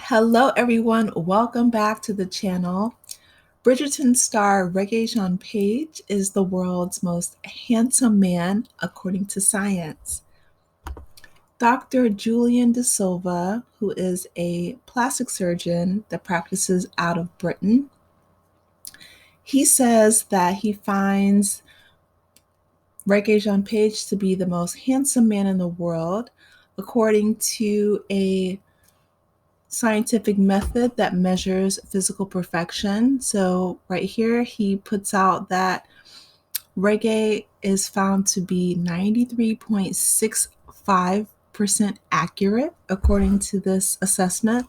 Hello, everyone. Welcome back to the channel. Bridgerton star Rege Jean Page is the world's most handsome man, according to science. Dr. Julian De Silva, who is a plastic surgeon that practices out of Britain, he says that he finds Rege Jean Page to be the most handsome man in the world, according to a scientific method that measures physical perfection. So, right here, he puts out that reggae is found to be 93.65% accurate according to this assessment.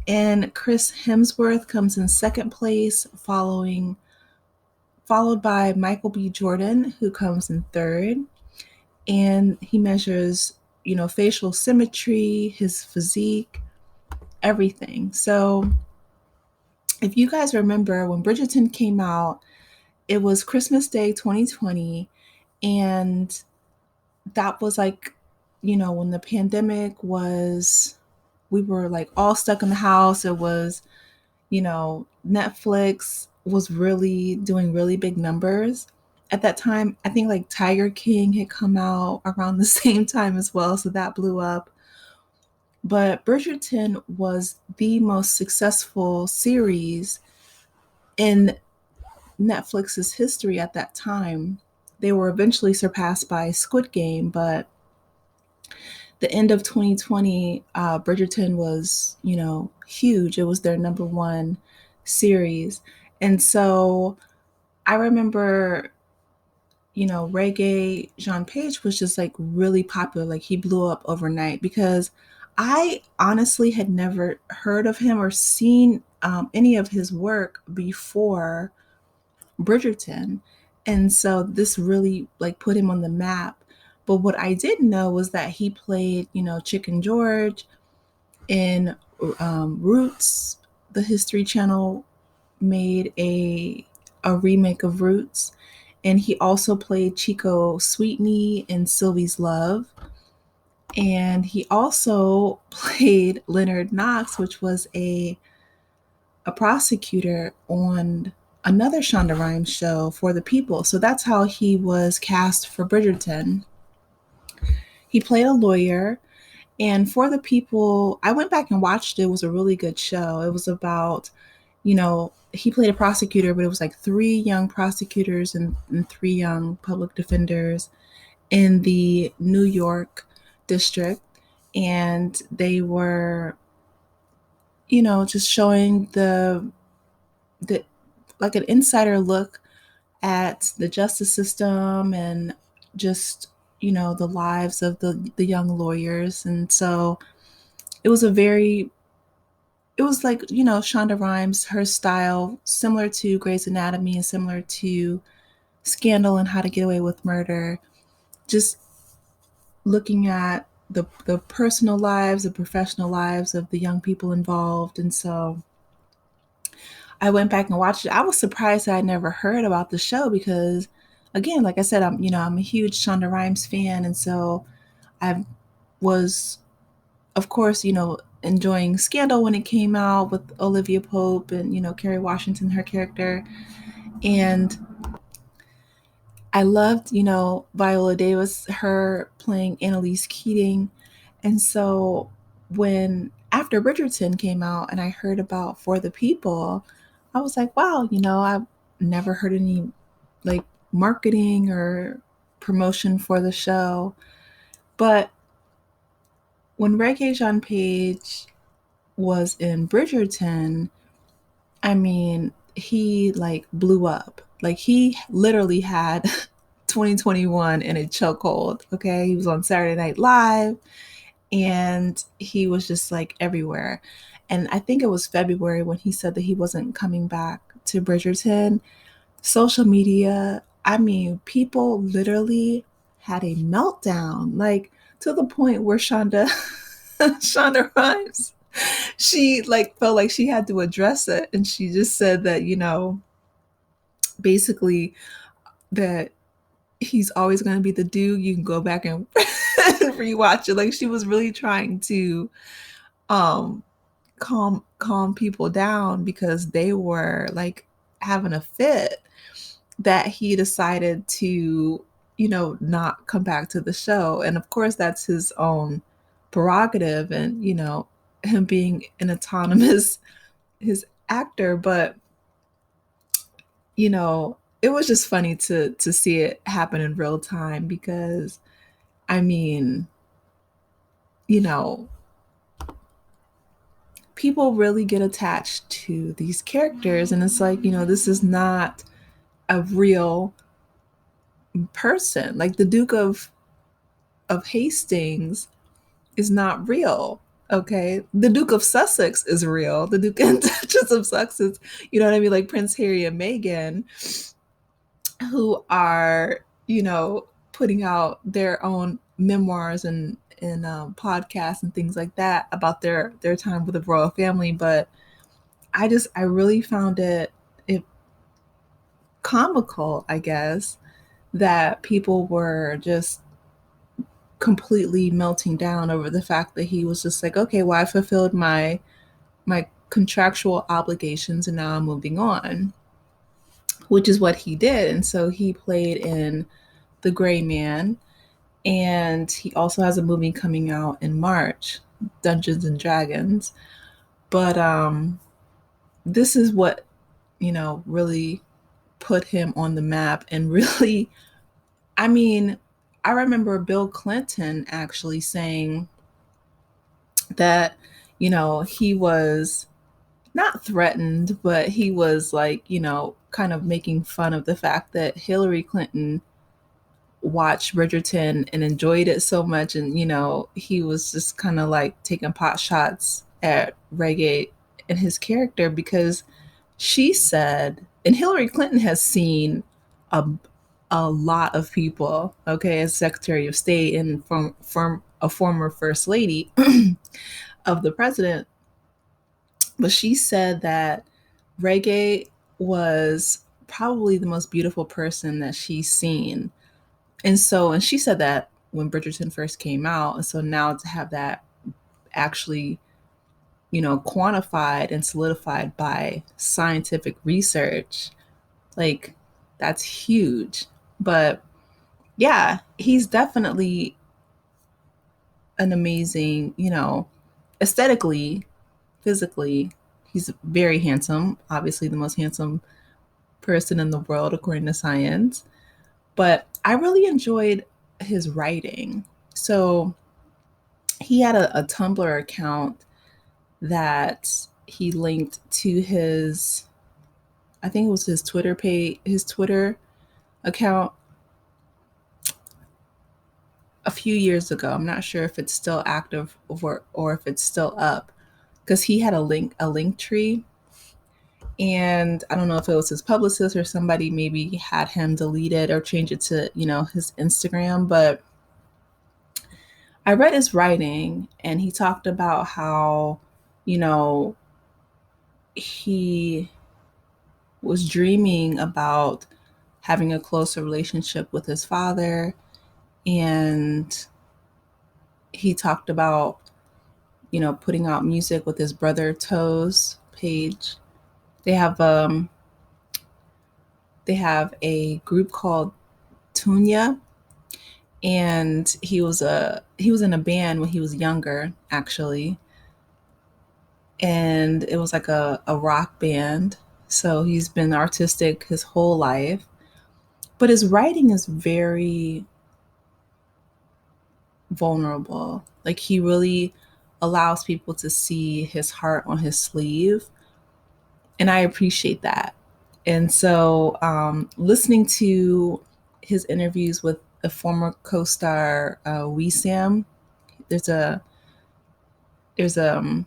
And Chris Hemsworth comes in second place, followed by Michael B. Jordan, who comes in third. And he measures, facial symmetry, his physique, everything. So if you guys remember when Bridgerton came out, it was Christmas Day 2020, and that was like, when the pandemic was, we were like all stuck in the house. It was, Netflix was really doing really big numbers. At that time, I think like Tiger King had come out around the same time as well, so that blew up. But Bridgerton was the most successful series in Netflix's history at that time. They were eventually surpassed by Squid Game, but the end of 2020, Bridgerton was, huge. It was their number one series. And so I remember, Reggae Jean Page was just like really popular. Like he blew up overnight because I honestly had never heard of him or seen any of his work before Bridgerton. And so this really like put him on the map. But what I didn't know was that he played, Chicken George in Roots. The History Channel made a remake of Roots, and he also played Chico Sweetney in Sylvie's Love. And he also played Leonard Knox, which was a prosecutor on another Shonda Rhimes show, For the People. So that's how he was cast for Bridgerton. He played a lawyer, and For the People, I went back and watched it. It was a really good show. It was about, he played a prosecutor, but it was like three young prosecutors and three young public defenders in the New York district. And they were, just showing the like an insider look at the justice system and just the lives of the young lawyers. And so it was it was like Shonda Rhimes, her style, similar to Grey's Anatomy and similar to Scandal and How to Get Away with Murder, just looking at the personal lives, the professional lives of the young people involved. And so I went back and watched it. I was surprised that I never heard about the show because, again, like I said, I'm a huge Shonda Rhimes fan, and so I was, of course, enjoying Scandal when it came out with Olivia Pope and Kerry Washington, her character, and I loved Viola Davis, her playing Annalise Keating, and so when after Bridgerton came out and I heard about For the People, I was like, wow, I've never heard any like marketing or promotion for the show. But when Regé Jean Page was in Bridgerton, I mean, he like blew up. Like he literally had 2021 in a chokehold. Okay. He was on Saturday Night Live and he was just like everywhere. And I think it was February when he said that he wasn't coming back to Bridgerton. Social media, I mean, people literally had a meltdown, like to the point where Shonda Rhimes, she like felt like she had to address it, and she just said that basically that he's always going to be the dude. You can go back and rewatch it. Like she was really trying to um calm people down because they were like having a fit, that he decided to, not come back to the show. And of course, that's his own prerogative, and him being an autonomous his actor. But it was just funny to see it happen in real time, because I mean, you know, people really get attached to these characters, and it's like, this is not a real person. Like the Duke of Hastings is not real. Okay, the Duke of Sussex is real. The Duke and Duchess of Sussex, you know what I mean? Like Prince Harry and Meghan, who are, putting out their own memoirs and podcasts and things like that about their time with the royal family. But I really found it comical, I guess, that people were just completely melting down over the fact that he was just like, okay, well, I fulfilled my contractual obligations and now I'm moving on, which is what he did. And so he played in The Gray Man, and he also has a movie coming out in March, Dungeons and Dragons. But this is what, really put him on the map. And really, I mean, I remember Bill Clinton actually saying that, he was not threatened, but he was like, kind of making fun of the fact that Hillary Clinton watched Bridgerton and enjoyed it so much. And, he was just kind of like taking pot shots at Regé and his character, because she said, and Hillary Clinton has seen a, a lot of people, okay, as Secretary of State and from a former First Lady of the president. But she said that Regé was probably the most beautiful person that she's seen. And she said that when Bridgerton first came out. And so now to have that actually, quantified and solidified by scientific research, like that's huge. But yeah, he's definitely an amazing, aesthetically, physically, he's very handsome, obviously the most handsome person in the world according to science. But I really enjoyed his writing. So he had a Tumblr account that he linked to his, I think it was his Twitter page, his Twitter account a few years ago. I'm not sure if it's still active or if it's still up, because he had a link tree. And I don't know if it was his publicist or somebody maybe had him delete it or change it to, his Instagram. But I read his writing, and he talked about how, he was dreaming about having a closer relationship with his father. And he talked about, putting out music with his brother Toes Page. They have a group called Tunya, and he was in a band when he was younger, actually, and it was like a rock band. So he's been artistic his whole life, but his writing is very vulnerable. Like he really allows people to see his heart on his sleeve, and I appreciate that. And so, listening to his interviews with a former co-star, Sam, there's a Sam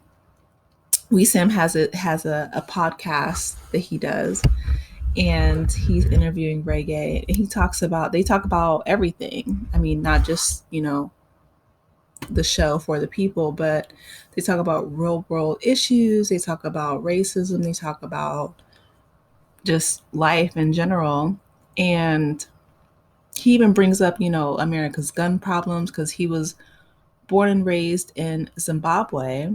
has a podcast that he does, and he's interviewing Regé, and they talk about everything. I mean, not just the show for the people, but they talk about real world issues. They talk about racism. They talk about just life in general. And he even brings up, America's gun problems, because he was born and raised in Zimbabwe.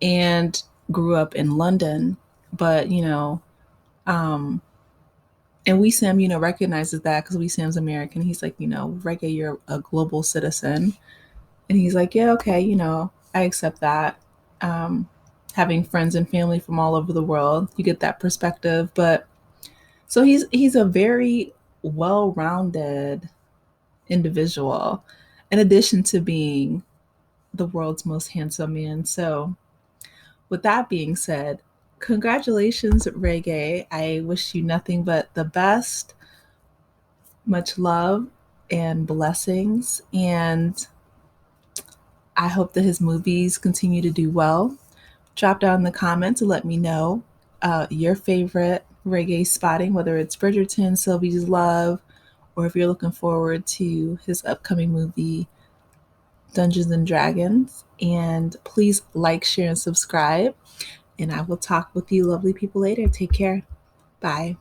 and grew up in London. But, um, and We Sam, recognizes that because We Sam's American. He's like, Reggae, you're a global citizen. And he's like, yeah, okay, I accept that. Um, Having friends and family from all over the world, you get that perspective. But so he's a very well-rounded individual, in addition to being the world's most handsome man. So, with that being said, congratulations, Reggae. I wish you nothing but the best. Much love and blessings. And I hope that his movies continue to do well. Drop down in the comments and let me know your favorite reggae spotting, whether it's Bridgerton, Sylvie's Love, or if you're looking forward to his upcoming movie, Dungeons and Dragons. And please like, share, and subscribe. And I will talk with you lovely people later. Take care. Bye.